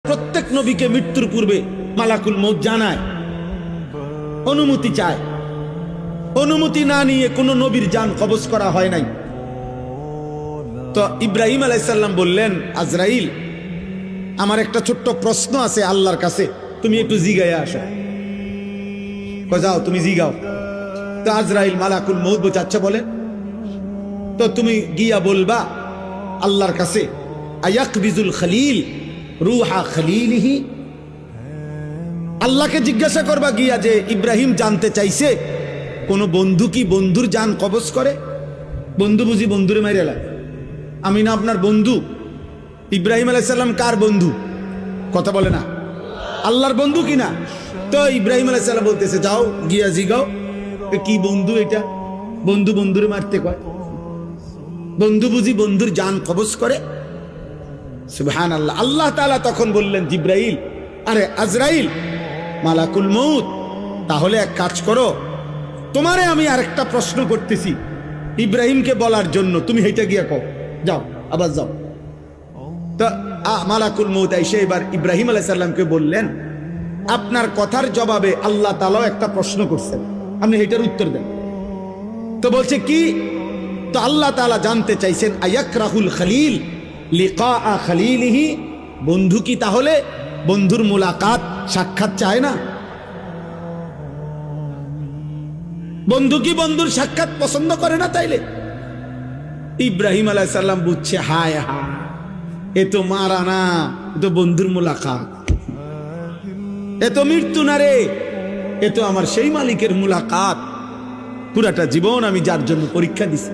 প্রত্যেক নবীকে মৃত্যুর পূর্বে মালাকুল মউত জানায়, অনুমতি চায়। অনুমতি না নিয়ে কোনো নবীর জান কবজ করা হয় নাই। তো ইব্রাহিম আলাইহিস সালাম বললেন, আজরাইল, আমার একটা ছোট্ট প্রশ্ন আছে আল্লাহর কাছে, তুমি একটু জিগাইয়া আসো। যাও তুমি জিগাও। তো আজরাইল মালাকুল মউত বলছে, আচ্ছা বলেন। তো তুমি গিয়া বলবা আল্লাহর কাছে, আয়াকবিজুল খলিল রুহা খলিলিহি। আল্লাহকে জিজ্ঞাসা করবা গিয়া যে ইব্রাহিম জানতে চাইছে কোন বন্ধু কি বন্ধুর জান কবজ করে? বন্ধু বুঝি বন্ধুরে মাইরে লাগে? আমি না আপনার বন্ধু? ইব্রাহিম আলাইহিস সালাম কার বন্ধু? কথা বলে না, আল্লাহর বন্ধু কিনা? তো ইব্রাহিম আলাইহিস সালাম বলতেছে, যাও গিয়া জিগাও কি বন্ধু এটা? বন্ধু বন্ধুরে মারতে কয়? বন্ধু বুঝি বন্ধুর জান কবজ করে? সুবহানাল্লাহ। আল্লাহ তাআলা তখন বললেন, জিব্রাইল, আরে আজরাইল, মালাকুল মউত, তাহলে এক কাজ করো, তোমারে আমি আরেকটা প্রশ্ন করতেছি ইব্রাহিমকে বলার জন্য, তুমি হেঁটে গিয়া কও, যাও আবার যাও। তো মালাকুল মউত এসে এবার ইব্রাহিম আলাইহিস সালামকে বললেন, আপনার কথার জবাবে আল্লাহ তাআলা একটা প্রশ্ন করছেন, আপনি এটার উত্তর দেন। তো বলছে কি? তো আল্লাহ তাআলা জানতে চাইছেন, আয়াকরাহুল খলিল লিকা খলিলিহি, বন্ধু কি তাহলে বন্ধুর মুলাকাত সাক্ষাৎ চায় না? বন্ধু কি বন্ধুর সাক্ষাৎ পছন্দ করে না? তাইলে ইব্রাহিম আলাইহিস সালাম বুঝছে, হায় হায়, এ তো মারা না, এ তো বন্ধুর মুলাকাত, এ তো মৃত্যু না রে, এ তো আমার সেই মালিকের মুলাকাত, পুরাটা জীবন আমি যার জন্য পরীক্ষা দিছি।